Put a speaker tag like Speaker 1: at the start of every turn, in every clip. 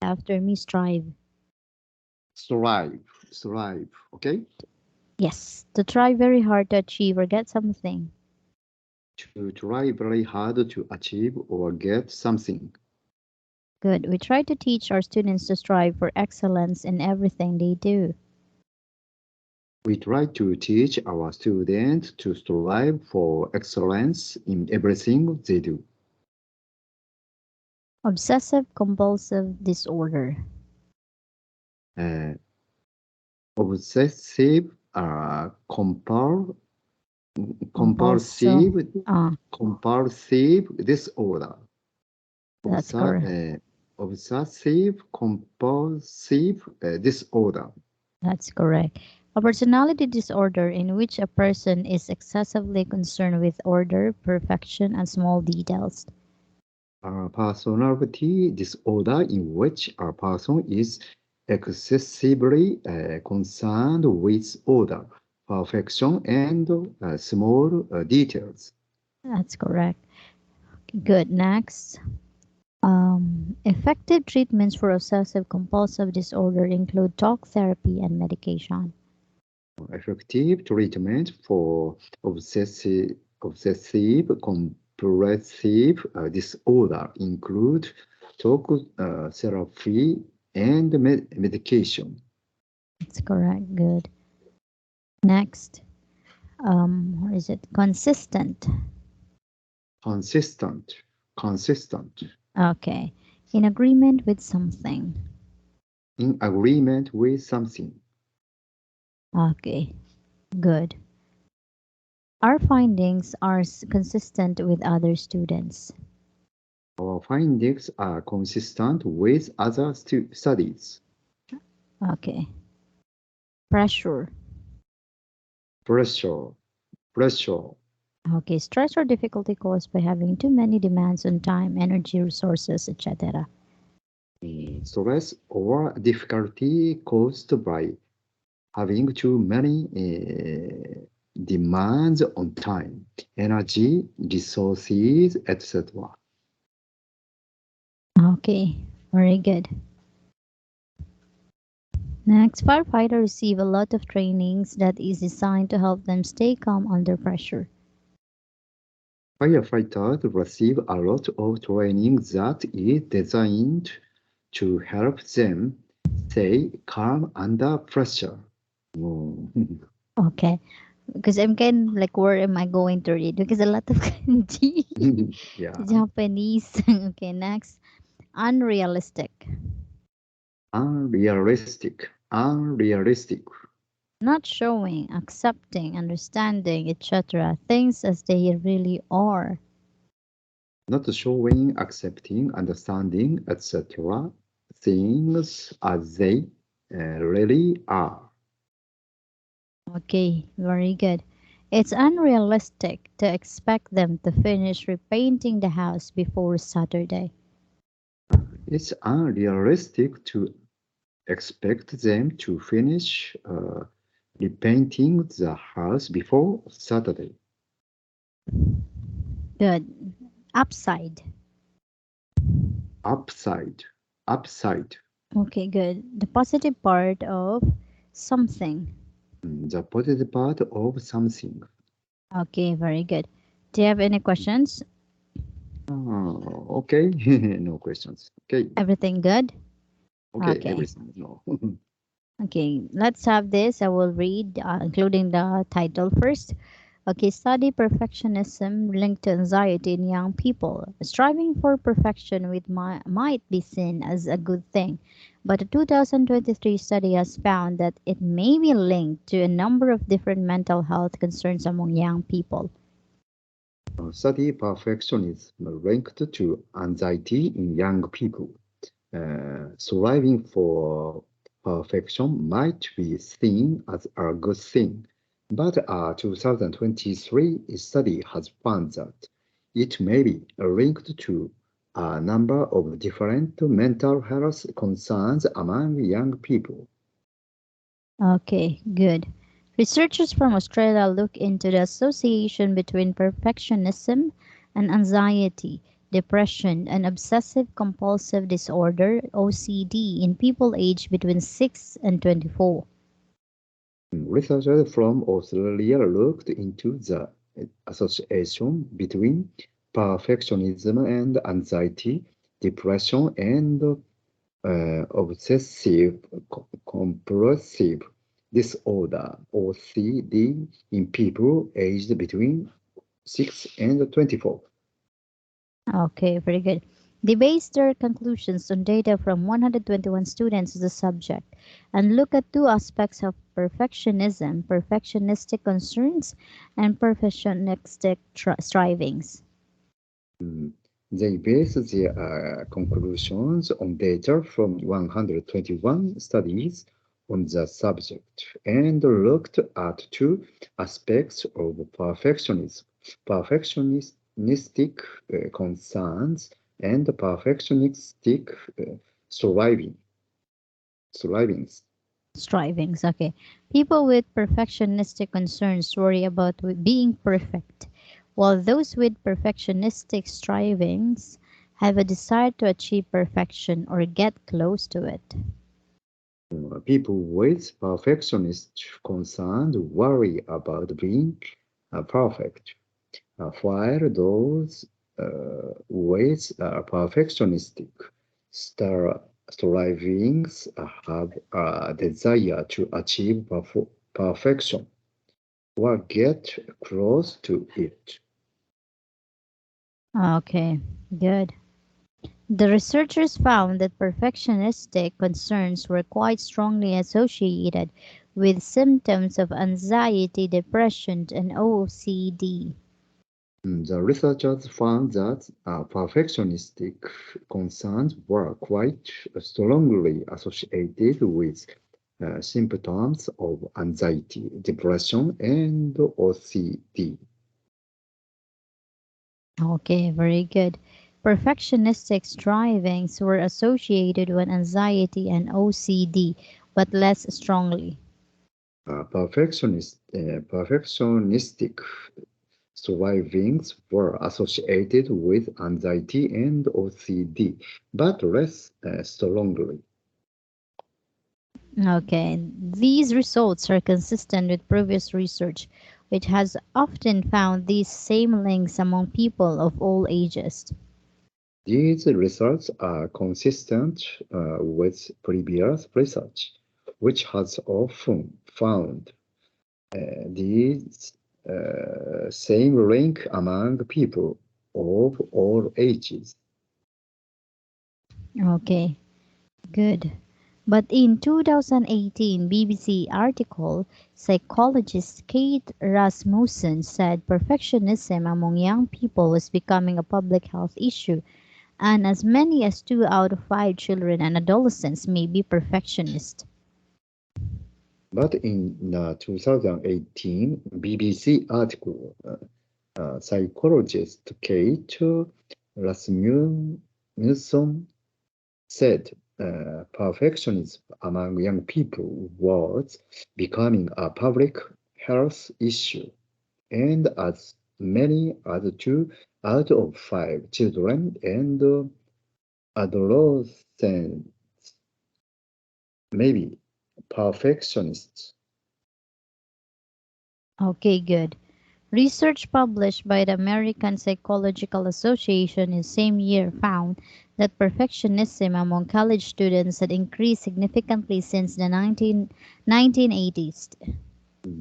Speaker 1: After me, strive.
Speaker 2: Strive, strive. Okay.
Speaker 1: Yes, to try very hard to achieve or get something.
Speaker 2: To try very hard to achieve or get something.
Speaker 1: Good. We try to teach our students to strive for excellence in everything they do.
Speaker 2: We try to teach our students to strive for excellence in everything they do.
Speaker 1: Obsessive compulsive disorder.
Speaker 2: Uh, obsessive,
Speaker 1: Compulsive.
Speaker 2: compulsive,
Speaker 1: Ah,
Speaker 2: compulsive disorder.
Speaker 1: that's correct.
Speaker 2: Obsessive compulsive disorder.
Speaker 1: That's correct. A personality disorder in which a person is excessively concerned with order, perfection, and small details.
Speaker 2: A personality disorder in which a person is excessively concerned with order, perfection, and small details.
Speaker 1: That's correct. Good. Next. Effective treatments for obsessive compulsive disorder include talk therapy and medication.
Speaker 2: Effective treatment for obsessive compulsive disorder include talk therapy and medication.
Speaker 1: That's correct. Good. Next. What is it? Consistent.
Speaker 2: Consistent, consistent,
Speaker 1: Okay. In agreement with something.
Speaker 2: in agreement with something.
Speaker 1: Okay. Good. Our findings are consistent with other students.
Speaker 2: Our findings are consistent with other studies.
Speaker 1: Okay. Pressure.
Speaker 2: Pressure, pressure,
Speaker 1: Okay. Stress or difficulty caused by having too many demands on time, energy, resources, etc.
Speaker 2: stress, or difficulty caused by having too many demands on time, energy, resources, etc.
Speaker 1: Okay. Very good. Next, firefighters receive a lot of trainings that is designed to help them stay calm under pressure.
Speaker 2: Firefighters receive a lot of training that is designed to help them stay calm under pressure. Oh.
Speaker 1: Okay. Because I'm kind of like, where am I going to read? Because a lot of kanji.
Speaker 2: Yeah,
Speaker 1: Japanese. Okay, next. Unrealistic.
Speaker 2: unrealistic, unrealistic.
Speaker 1: Not showing, accepting, understanding, etc. Things as they really are.
Speaker 2: Not showing, accepting, understanding, etc. Things as they really are.
Speaker 1: Okay, very good. It's unrealistic to expect them to finish repainting the house before Saturday.
Speaker 2: It's unrealistic to expect them to finish repainting the house before Saturday.
Speaker 1: Good. Upside.
Speaker 2: Upside, upside.
Speaker 1: Okay, good. The positive part of something.
Speaker 2: The positive part of something.
Speaker 1: Okay, very good. Do you have any questions?
Speaker 2: Okay, no questions. Okay,
Speaker 1: Everything good?
Speaker 2: okay,
Speaker 1: Okay.
Speaker 2: everything. No.
Speaker 1: Okay, let's have this. I will read, including the title first. Okay, study perfectionism linked to anxiety in young people. Striving for perfection might be seen as a good thing, but a 2023 study has found that it may be linked to a number of different mental health concerns among young people.
Speaker 2: Study perfectionism linked to anxiety in young people. Striving for perfection might be seen as a good thing, but a 2023 study has found that it may be linked to a number of different mental health concerns among young people.
Speaker 1: Okay, good. Researchers from Australia look into the association between perfectionism and anxiety. depression, and obsessive compulsive disorder (OCD) in people aged between 6 and 24.
Speaker 2: Researchers from Australia looked into the association between perfectionism and anxiety, depression, and obsessive compulsive disorder (OCD) in people aged between 6 and 24.
Speaker 1: Okay, very good. They based their conclusions on data from 121 students as the subject and look at two aspects of perfectionism: perfectionistic concerns and perfectionistic strivings.
Speaker 2: Mm. They based their conclusions on data from 121 studies on the subject and looked at two aspects of perfectionism: perfectionistic concerns and perfectionistic striving, strivings.
Speaker 1: Strivings, okay. People with perfectionistic concerns worry about being perfect, while those with perfectionistic strivings have a desire to achieve perfection or get close to it.
Speaker 2: People with perfectionist concerns worry about being perfect. While those with perfectionistic strivings have a desire to achieve perfection or get close to it.
Speaker 1: Okay, good. The researchers found that perfectionistic concerns were quite strongly associated with symptoms of anxiety, depression, and OCD.
Speaker 2: The researchers found that perfectionistic concerns were quite strongly associated with symptoms of anxiety, depression, and OCD.
Speaker 1: Okay, very good. Perfectionistic strivings were associated with anxiety and OCD, but less strongly.
Speaker 2: Perfectionistic strivings were associated with anxiety and OCD, but less strongly.
Speaker 1: Okay, these results are consistent with previous research, which has often found these same links among people of all ages.
Speaker 2: These results are consistent with previous research, which has often found these same link among people of all ages.
Speaker 1: Okay, good. But in 2018 BBC article, psychologist Kate Rasmussen said perfectionism among young people was becoming a public health issue, and as many as 2 out of 5 children and adolescents may be perfectionists.
Speaker 2: But in the 2018 BBC article, psychologist Kate Rasmussen said perfectionism among young people was becoming a public health issue, and as many as 2 out of 5 children and adolescents may be perfectionists.
Speaker 1: Okay, good. Research published by the American Psychological Association in the same year found that perfectionism among college students had increased significantly since the 1980s.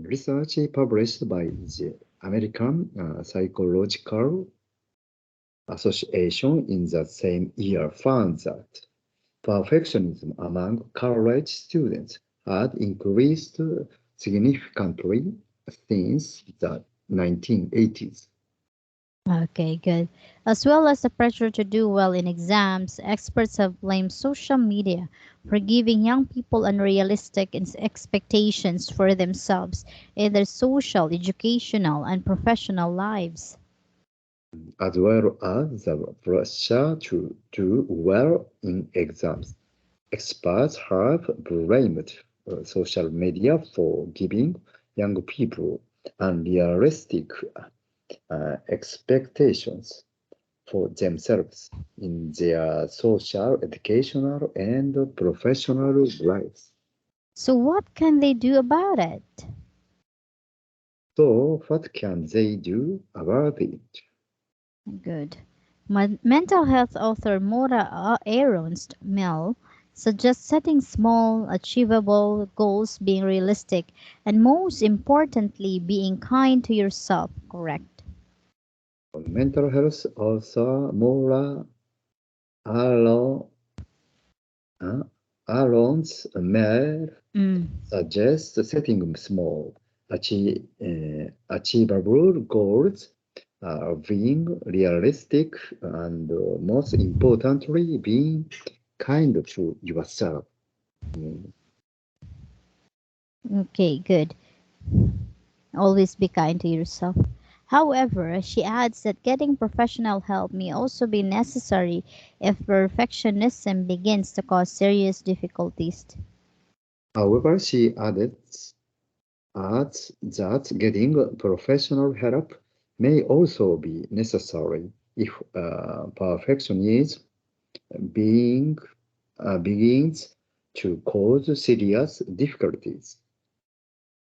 Speaker 2: Research published by the American Psychological Association in the same year found that perfectionism among college students had increased significantly since the 1980s.
Speaker 1: Okay, good. As well as the pressure to do well in exams, experts have blamed social media for giving young people unrealistic expectations for themselves in their social, educational, and professional lives.
Speaker 2: As well as the pressure to do well in exams. Experts have blamed social media for giving young people unrealistic expectations. for themselves in their social, educational, and professional lives.
Speaker 1: So, what can they do about it?
Speaker 2: So, what can they do about it?
Speaker 1: Good. Mental health author Mora Aaronst Mel suggests setting small, achievable goals, being realistic, and most importantly, being kind to yourself. Correct.
Speaker 2: Mental health author Mora Aaron, uh, Aaron's Mel
Speaker 1: Mm.
Speaker 2: suggests setting small, achievable goals, being realistic, and most importantly, being kind to yourself. Mm.
Speaker 1: Okay, good. Always be kind to yourself. However, she adds that getting professional help may also be necessary if perfectionism begins to cause serious difficulties.
Speaker 2: However, she adds that getting professional help may also be necessary if perfectionism being begins to cause serious difficulties.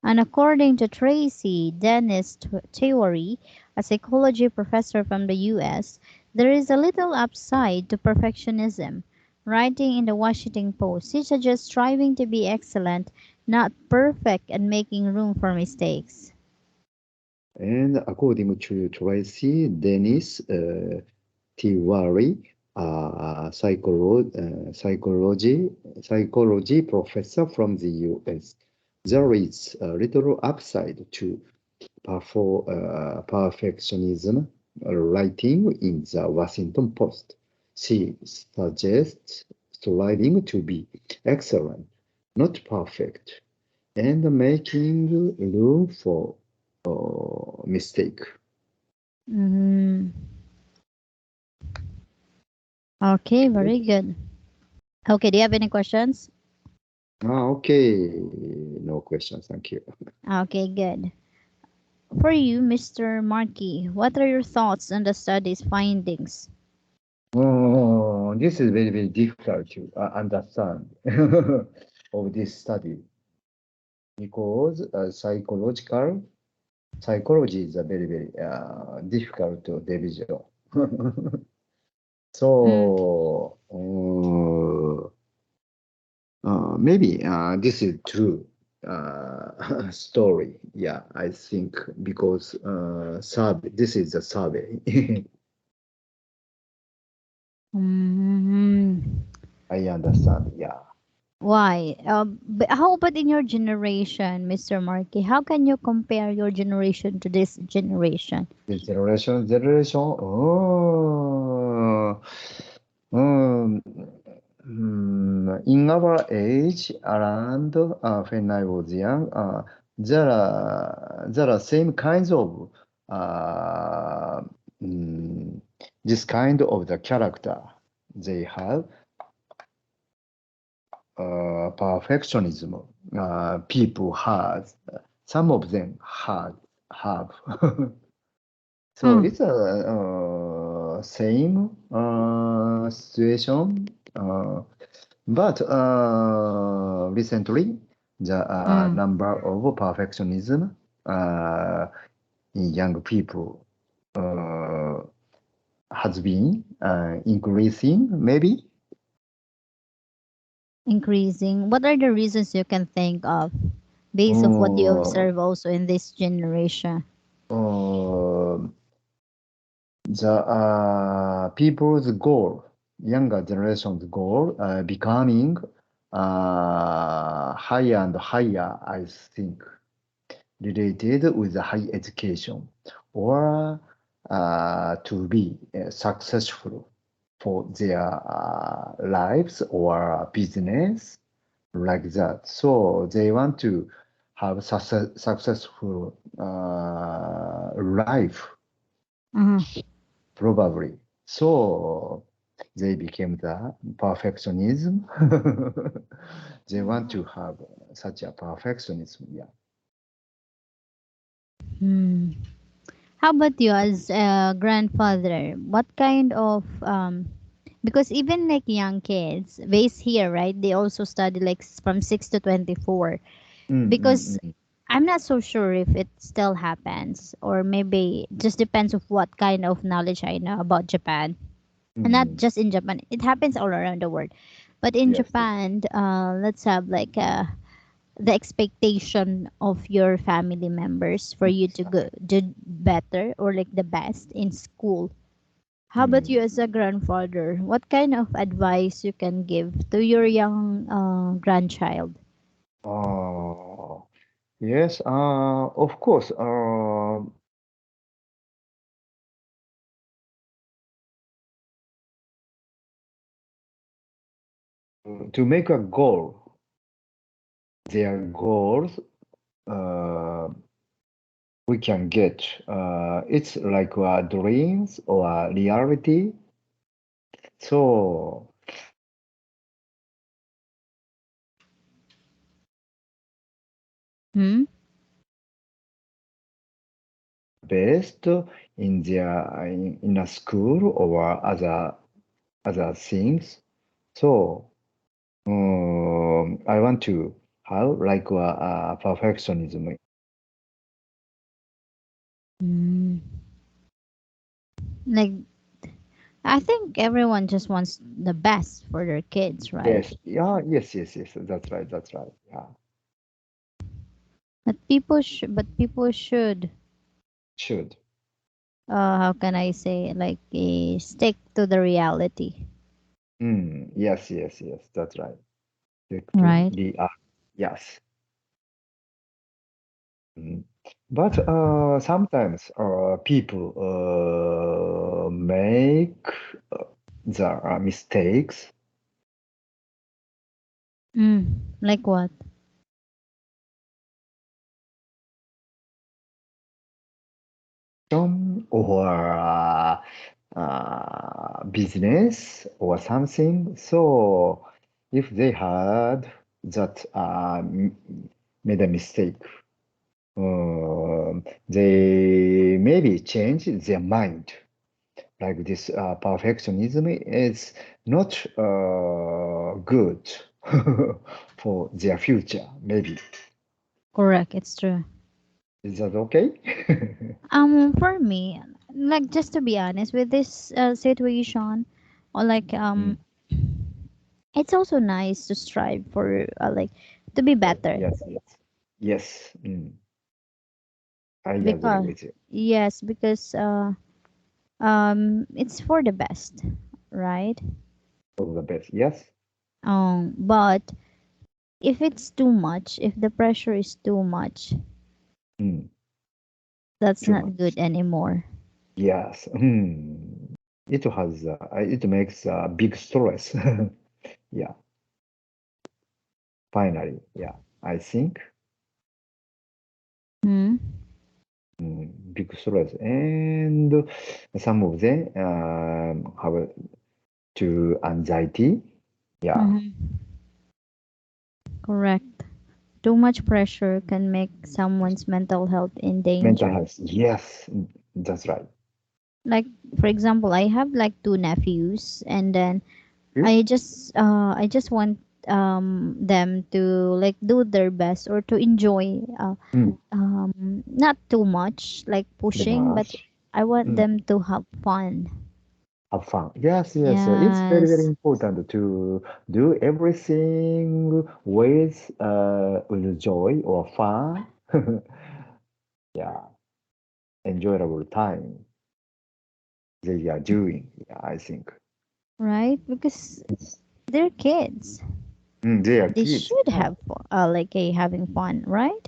Speaker 1: And according to Tracy Dennis Theory, a psychology professor from the US, there is a little upside to perfectionism. Writing in the Washington Post, she suggests striving to be excellent, not perfect, and making room for mistakes.
Speaker 2: And according to Tracy Dennis Tiwari, psychology professor from the US, there is a little upside to perfectionism, writing in the Washington Post. She suggests striving to be excellent, not perfect, and making room for mistake.
Speaker 1: Mhm. Okay, very good. Okay, do you have any questions?
Speaker 2: Okay, no questions, thank you.
Speaker 1: Okay, good. For you, Mr. Markey, what are your thoughts on the study's findings?
Speaker 2: Oh, this is very, very difficult to understand of this study because psychology is a very, very difficult division.
Speaker 1: Mm,
Speaker 2: So, maybe this is true story. Yeah, I think because survey, this is a survey.
Speaker 1: mm,
Speaker 2: I understand. Yeah,
Speaker 1: why? But how about in your generation, Mr. Markey? How can you compare your generation to this generation?
Speaker 2: this generation. Oh, um, in our age, around when I was young, there are same kinds of uh, mm, this kind of the character they have perfectionism. People has some of them had have. So
Speaker 1: Mm,
Speaker 2: it's a same situation, but recently the
Speaker 1: mm,
Speaker 2: number of perfectionism in young people has been increasing, maybe.
Speaker 1: increasing. What are the reasons you can think of based of what you
Speaker 2: Uh,
Speaker 1: observe also in this generation?
Speaker 2: uh, the people's goal, younger generation's goal, becoming higher and higher, I think, related with the high education or to be successful for their lives or business like that. So they want to have successful life
Speaker 1: Uh-huh.
Speaker 2: probably. So they became the perfectionism. They want to have such a perfectionism. Yeah.
Speaker 1: Hmm. How about you as a grandfather? What kind of because even like young kids based here, right? They also study like from 6 to 24
Speaker 2: Mm,
Speaker 1: because
Speaker 2: mm, mm,
Speaker 1: I'm not so sure if it still happens or maybe just depends of what kind of knowledge I know about Japan. And not
Speaker 2: mm.
Speaker 1: just in Japan, it happens all around the world. But in
Speaker 2: Yes, yes.
Speaker 1: Japan, let's have like the expectation of your family members for you to go do better or like the best in school. How about you
Speaker 2: Mm.
Speaker 1: as a grandfather? What kind of advice you can give to your young grandchild?
Speaker 2: Uh, yes, of course. To make a goal, their goals, uh, we can get. It's like dreams or reality. So
Speaker 1: Hmm?
Speaker 2: best in their in a school or other things. So I want to have like perfectionism.
Speaker 1: Mm. Like I think everyone just wants the best for their kids, right?
Speaker 2: Yes, yeah, yes, yes, yes. That's right. That's right. Yeah,
Speaker 1: People should
Speaker 2: should.
Speaker 1: how can I say like stick to the reality,
Speaker 2: Yes, yes, yes. That's right. Stick to
Speaker 1: right?
Speaker 2: the yes. Mm. But sometimes people make uh, the mistakes
Speaker 1: Like what?
Speaker 2: or business or something. So if they had that made a mistake, they maybe change their mind. Like this perfectionism is not good for their future, maybe.
Speaker 1: Correct, it's true.
Speaker 2: Is that okay?
Speaker 1: For me, like just to be honest with this situation, or like
Speaker 2: Mm.
Speaker 1: it's also nice to strive for like to be
Speaker 2: Oh,
Speaker 1: better
Speaker 2: yes, yes. Yes, I agree
Speaker 1: because
Speaker 2: with you.
Speaker 1: yes, because it's for the best, right?
Speaker 2: All the best. Yes.
Speaker 1: But if it's too much, if the pressure is too much,
Speaker 2: Mm.
Speaker 1: that's
Speaker 2: Too
Speaker 1: not
Speaker 2: much.
Speaker 1: good anymore,
Speaker 2: Yes. It makes big stress. Yeah, finally. Yeah, I think
Speaker 1: hmm?
Speaker 2: big stress. And some of them have to anxiety. Yeah,
Speaker 1: Mm-hmm. Correct. Too much pressure can make someone's mental health in
Speaker 2: mental
Speaker 1: danger.
Speaker 2: health. Yes, that's right.
Speaker 1: Like for example, I have like two nephews, and then
Speaker 2: You?
Speaker 1: I just want them to like do their best or to enjoy
Speaker 2: Mm.
Speaker 1: not too much like
Speaker 2: Too
Speaker 1: pushing, but
Speaker 2: much.
Speaker 1: I want
Speaker 2: Mm.
Speaker 1: them to have fun.
Speaker 2: Have fun. Yes, yes. It's very, very
Speaker 1: Yes,
Speaker 2: important to do everything with joy or fun. Yeah, enjoyable time they are doing. Yeah, I think.
Speaker 1: right, because they're kids,
Speaker 2: They are
Speaker 1: they
Speaker 2: kids.
Speaker 1: should
Speaker 2: Yeah.
Speaker 1: have fun, like a having fun, right?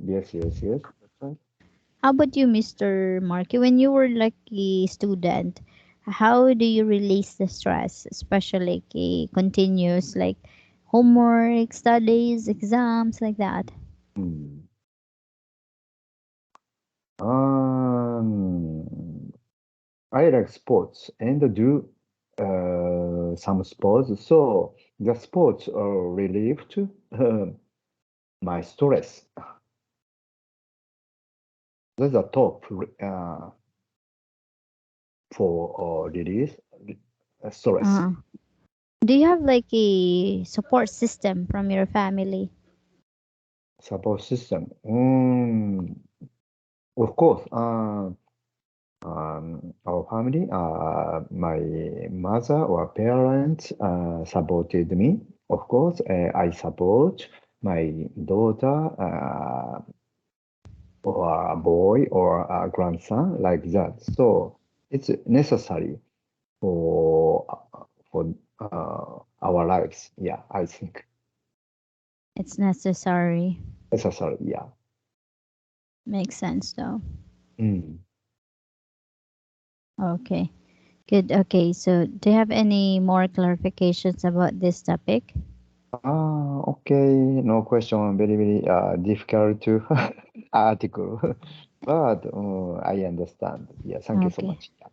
Speaker 2: Yes, yes, yes. That's right.
Speaker 1: How about you, Mr. Marky? When you were like a student, how do you release the stress, especially like a continuous like homework, studies, exams, like that?
Speaker 2: Mm. Um, I like sports and do some sports. So the sports relieved my stress. That's the top for release stress.
Speaker 1: Uh, do you have like a support system from your family?
Speaker 2: Support system. Of course. Our family, my mother or parents supported me. Of course, I support my daughter or a boy or a grandson like that. So it's necessary for our lives. Yeah, I think
Speaker 1: It's necessary.
Speaker 2: necessary. Yeah.
Speaker 1: Makes sense though.
Speaker 2: Mm.
Speaker 1: Okay. Good. Okay. So, do you have any more clarifications about this topic?
Speaker 2: Okay. No question. Very, very difficult to article, but I understand. Yeah. Thank you so
Speaker 1: Okay.
Speaker 2: much. Yeah.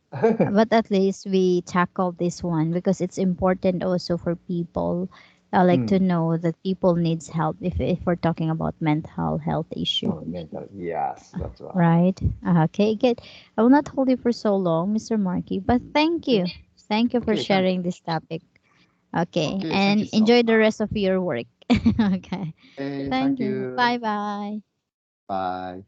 Speaker 1: But at least we tackle this one because it's important also for people like to
Speaker 2: Mm.
Speaker 1: know that people needs help if we're talking about mental health issue,
Speaker 2: Oh, mental. Yes, that's right.
Speaker 1: right? Okay, good. I will not hold you for so long, Mr. Markey, but
Speaker 2: Okay.
Speaker 1: thank you for
Speaker 2: Okay. Thank
Speaker 1: sharing
Speaker 2: you.
Speaker 1: this topic. Okay,
Speaker 2: Okay. Thank you
Speaker 1: and
Speaker 2: so
Speaker 1: enjoy the
Speaker 2: much.
Speaker 1: rest of your work. Okay,
Speaker 2: Okay.
Speaker 1: thank
Speaker 2: Thank
Speaker 1: you.
Speaker 2: you.
Speaker 1: Bye bye.
Speaker 2: Bye.